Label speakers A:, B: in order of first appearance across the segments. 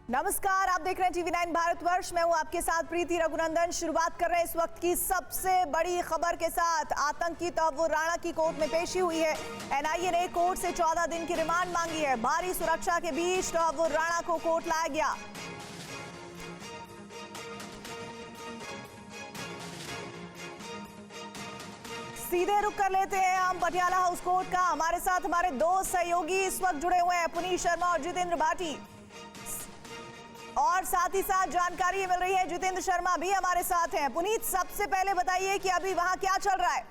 A: नमस्कार, आप देख रहे हैं टीवी9 भारतवर्ष। मैं हूं आपके साथ प्रीति रघुनंदन। शुरुआत कर रहे हैं इस वक्त की सबसे बड़ी खबर के साथ। आतंकी तहव्वुर राणा की कोर्ट में पेशी हुई है। एनआईए ने कोर्ट से 14 दिन की रिमांड मांगी है। भारी सुरक्षा के बीच तहव्वुर राणा को कोर्ट लाया गया। सीधे रुक कर लेते हैं हम पटियाला हाउस कोर्ट का। हमारे साथ हमारे दो सहयोगी इस वक्त जुड़े हुए हैं, पुनीत शर्मा और जितेंद्र भाटी, और साथ ही साथ जानकारी मिल रही है जितेंद्र शर्मा भी हमारे साथ हैं। पुनीत, सबसे पहले बताइए कि अभी वहां क्या चल रहा है?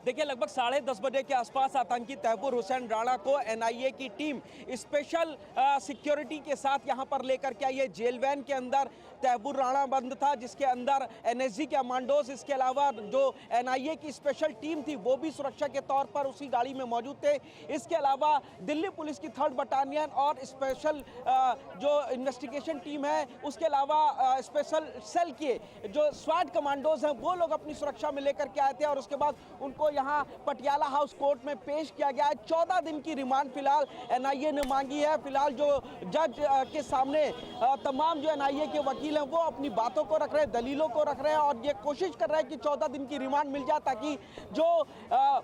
B: देखिए, लगभग 10:30 बजे के आसपास आतंकी तहव्वुर हुसैन राणा को एनआईए की टीम स्पेशल सिक्योरिटी के साथ यहां पर लेकर के आई है। जेल वैन के अंदर तहव्वुर राणा बंद था, जिसके अंदर एनएसजी के कमांडोज, इसके अलावा जो एनआईए की स्पेशल टीम थी वो भी सुरक्षा के तौर पर उसी गाड़ी में मौजूद थे। इसके अलावा दिल्ली पुलिस की 3rd बटालियन और स्पेशल जो इन्वेस्टिगेशन टीम है, उसके अलावा स्पेशल सेल के जो स्वाट कमांडोज हैं वो लोग अपनी सुरक्षा में लेकर के आए थे और उसके बाद उनको यहाँ पटियाला हाउस कोर्ट में पेश किया गया है। 14 दिन की रिमांड फिलहाल एनआईए ने मांगी है। फिलहाल जो जज के सामने तमाम जो एनआईए के वकील हैं वो अपनी बातों को रख रहे हैं, दलीलों को रख रहे हैं और ये कोशिश कर रहे हैं कि 14 दिन की रिमांड मिल जाए, ताकि जो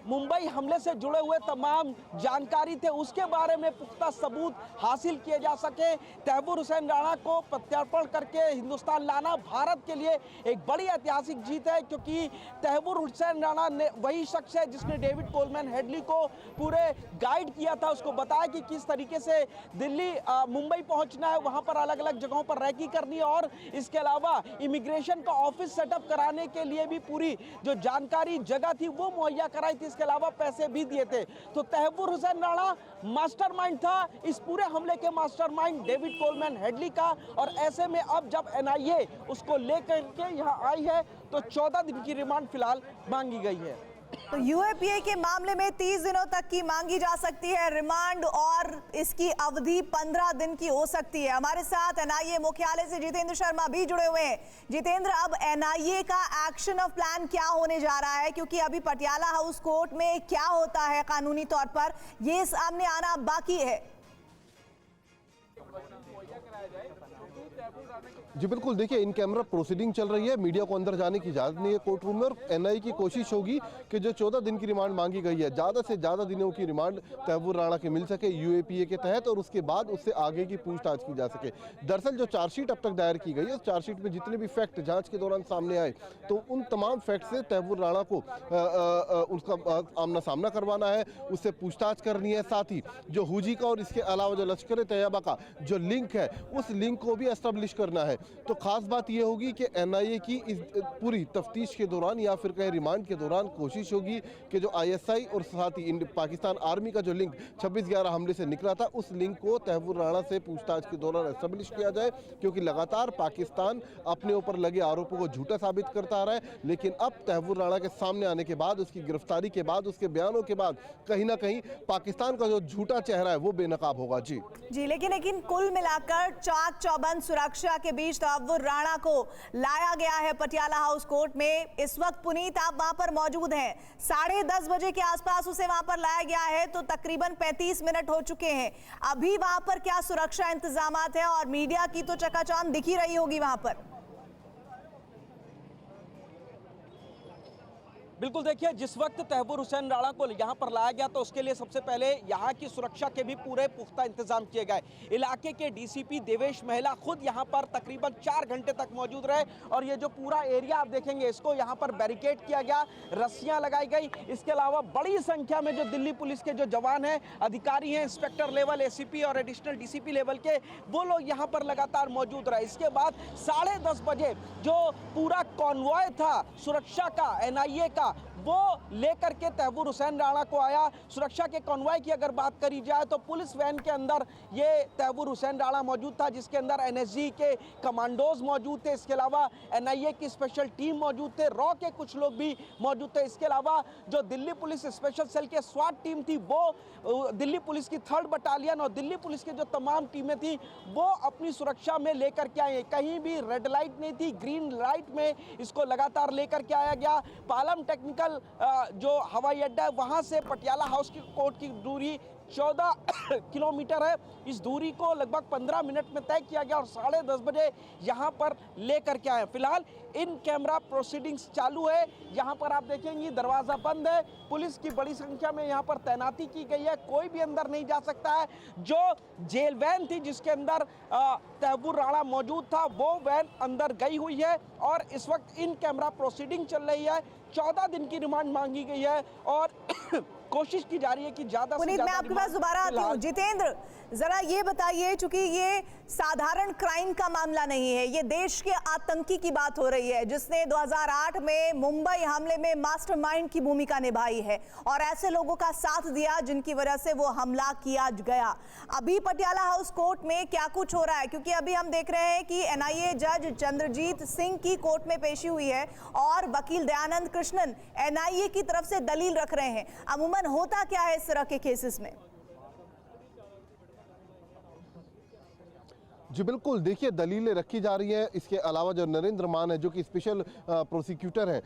B: मुंबई हमले से जुड़े हुए तमाम जानकारी थे उसके बारे में पुख्ता सबूत हासिल किए जा सके। तहव्वुर हुसैन राणा को प्रत्यर्पण करके हिंदुस्तान लाना भारत के लिए एक बड़ी ऐतिहासिक जीत है, क्योंकि तहव्वुर हुसैन राणा ने वही शख्स है जिसने डेविड कोलमैन हेडली को पूरे गाइड किया था, उसको बताया कि किस तरीके से दिल्ली मुंबई पहुंचना है, वहां पर अलग अलग जगहों पर रैकी करनी है और इसके अलावा इमिग्रेशन का ऑफिस सेटअप कराने के लिए भी पूरी जो जानकारी जगह थी वो मुहैया कराई थी। इसके अलावा पैसे भी दिए थे। तो तहव्वुर हुसैन राणा मास्टरमाइंड था, इस पूरे हमले के मास्टरमाइंड डेविड कोलमैन हेडली का। और ऐसे में अब जब एनआईए उसको लेकर के यहाँ आई है तो 14 दिन की रिमांड फिलहाल मांगी गई है।
A: तो यूएपीए के मामले में 30 दिनों तक की मांगी जा सकती है रिमांड और इसकी अवधि 15 दिन की हो सकती है। हमारे साथ एनआईए मुख्यालय से जितेंद्र शर्मा भी जुड़े हुए हैं। जितेंद्र, अब एनआईए का एक्शन ऑफ प्लान क्या होने जा रहा है, क्योंकि अभी पटियाला हाउस कोर्ट में क्या होता है कानूनी तौर पर ये सामने आना बाकी है।
C: जी बिल्कुल, देखिए इन कैमरा प्रोसीडिंग चल रही है, मीडिया को अंदर जाने की इजाजत नहीं है कोर्ट रूम में और एनआईए की कोशिश होगी कि जो 14 दिन की रिमांड मांगी गई है, ज़्यादा से ज़्यादा दिनों की रिमांड तहव्वुर राणा की मिल सके यूएपीए के तहत और उसके बाद उससे आगे की पूछताछ की जा सके। दरअसल जो चार्जशीट अब तक दायर की गई है, उस चार्जशीट में जितने भी फैक्ट जाँच के दौरान सामने आए, तो उन तमाम फैक्ट से तहव्वुर राणा को उसका आमना सामना करवाना है, उससे पूछताछ करनी है। साथ ही जो हुजी का और इसके अलावा जो लश्कर तैयबा का जो लिंक है, उस लिंक को भी एस्टेब्लिश करना है। तो खास बात यह होगी कि एनआईए की इस पूरी तफ्तीश के दौरान या फिर कहीं रिमांड के दौरान कोशिश होगी कि जो आईएसआई और साथ ही पाकिस्तान आर्मी का जो लिंक 26/11 हमले से निकला था, उस लिंक को तहव्वुर राणा से पूछताछ के दौरान एस्टेब्लिश किया जाए, क्योंकि लगातार पाकिस्तान अपने ऊपर लगे आरोपों को झूठा साबित करता आ रहा है। लेकिन अब तहव्वुर राणा के सामने आने के बाद, उसकी गिरफ्तारी के बाद, उसके बयानों के बाद कहीं ना कहीं पाकिस्तान का जो झूठा चेहरा है वो बेनकाब होगा। जी
A: लेकिन कुल मिलाकर चाक चौबंद सुरक्षा के बीच तहव्वुर राणा को लाया गया है पटियाला हाउस कोर्ट में। इस वक्त पुनीत आप वहां पर मौजूद हैं। 10:30 बजे के आसपास उसे वहां पर लाया गया है, तो तकरीबन 35 मिनट हो चुके हैं। अभी वहां पर क्या सुरक्षा इंतजामात है और मीडिया की तो चकाचौंध दिख ही रही होगी वहां पर?
B: बिल्कुल, देखिए जिस वक्त तहव्वुर हुसैन राणा को यहाँ पर लाया गया तो उसके लिए सबसे पहले यहाँ की सुरक्षा के भी पूरे पुख्ता इंतजाम किए गए। इलाके के डीसीपी देवेश महिला खुद यहाँ पर तकरीबन 4 घंटे तक मौजूद रहे और ये जो पूरा एरिया आप देखेंगे इसको यहाँ पर बैरिकेड किया गया, रस्सियाँ लगाई गई। इसके अलावा बड़ी संख्या में जो दिल्ली पुलिस के जो जवान हैं, अधिकारी हैं, इंस्पेक्टर लेवल, एसीपी और एडिशनल डीसीपी लेवल के, वो लोग यहाँ पर लगातार मौजूद रहे। इसके बाद 10:30 बजे जो पूरा कॉन्वॉय था सुरक्षा का, एनआईए का, वो लेकर के तहव्वुर हुसैन राणा को आया। सुरक्षा के कॉन्वॉय की अगर बात करी जाए तो पुलिस वैन के अंदर ये तहव्वुर हुसैन राणा मौजूद था, जिसके अंदर एनएसजी के कमांडोज मौजूद थे। इसके अलावा एनआईए की स्पेशल टीम मौजूद थे, रॉ के कुछ लोग भी मौजूद थे। इसके अलावा जो दिल्ली पुलिस स्पेशल सेल के स्वाट टीम थी, वो दिल्ली पुलिस की 3rd बटालियन और दिल्ली पुलिस की जो तमाम टीमें थी वो अपनी सुरक्षा में लेकर के आए। कहीं भी रेड लाइट नहीं थी, ग्रीन लाइट में इसको लगातार लेकर के आया गया। पालम टेक्निकल जो हवाई अड्डा है वहां से पटियाला हाउस की कोर्ट की दूरी 14 किलोमीटर है। इस दूरी को लगभग 15 मिनट में तय किया गया और 10:30 बजे यहाँ पर लेकर के आए। फिलहाल इन कैमरा प्रोसीडिंग्स चालू है। यहाँ पर आप देखेंगे दरवाजा बंद है, पुलिस की बड़ी संख्या में यहाँ पर तैनाती की गई है, कोई भी अंदर नहीं जा सकता है। जो जेल वैन थी जिसके अंदर तैमूर राणा मौजूद था, वो वैन अंदर गई हुई है और इस वक्त इन कैमरा प्रोसीडिंग चल रही है। 14 दिन की रिमांड मांगी गई है और कोशिश की जा रही है कि ज्यादा से
A: पुनीत,
B: ज्यादा।
A: मैं आपके पास दोबारा आती हूँ। जितेंद्र, जरा ये बताइए, चूंकि ये साधारण क्राइम का मामला नहीं है, ये देश के आतंकी की बात हो रही है जिसने 2008 में मुंबई हमले में मास्टरमाइंड की भूमिका निभाई है और ऐसे लोगों का साथ दिया जिनकी वजह से वो हमला किया गया। अभी पटियाला हाउस कोर्ट में क्या कुछ हो रहा है? क्योंकि अभी हम देख रहे हैं कि एनआईए जज चंद्रजीत सिंह की कोर्ट में पेशी हुई है और वकील दयानंद कृष्णन एनआईए की तरफ से दलील रख रहे हैं। अमूमन होता क्या है इस तरह के केसेस में?
C: जी बिल्कुल, देखिए दलीलें रखी जा रही हैं। इसके अलावा जो नरेंद्र मान है जो कि स्पेशल प्रोसिक्यूटर हैं,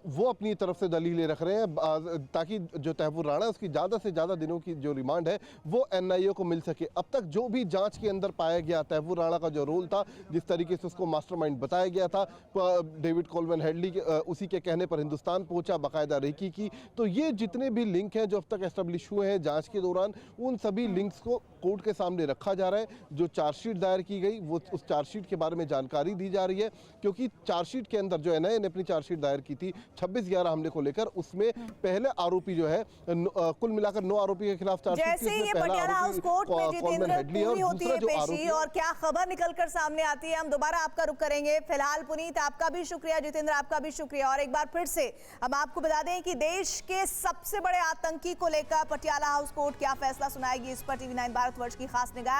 C: वो अपनी तरफ से दलीलें रख रहे हैं ताकि जो तैमूर राणा है उसकी ज़्यादा से ज़्यादा दिनों की जो रिमांड है वो एनआईए को मिल सके। अब तक जो भी जांच के अंदर पाया गया, तैमूर राणा का जो रोल था, जिस तरीके से उसको मास्टरमाइंड बताया गया था, डेविड कोलमैन हेडली उसी के कहने पर हिंदुस्तान पहुंचा, बाकायदा रेकी की। तो ये जितने भी लिंक हैं जो अब तक एस्टेब्लिश हुए हैं जाँच के दौरान, उन सभी लिंक्स को कोर्ट के सामने रखा जा रहा है। जो चार्जशीट दायर की गई वो उस चार्जशीट के बारे में जानकारी दी जा रही है, क्योंकि चार्जशीट के अंदर जो एनआईए ने अपनी चार्जशीट दायर की थी 26/11 हमले को लेकर, उसमें पहले आरोपी जो है कुल मिलाकर 9 आरोपी के खिलाफ चार्जशीट
A: जैसे ये पटियाला हाउस कोर्ट में जितेंद्र पूरी होती है पेशी और क्या खबर निकलकर सामने आती है, हम दोबारा आपका रुख करेंगे। फिलहाल पुनीत, आपका भी शुक्रिया, जितेंद्र आपका भी शुक्रिया। और एक बार फिर से हम आपको बता दें कि देश के सबसे बड़े आतंकी को लेकर पटियाला हाउस कोर्ट क्या फैसला सुनाएगी, इस पर TV9 भारतवर्ष की खास निगाह।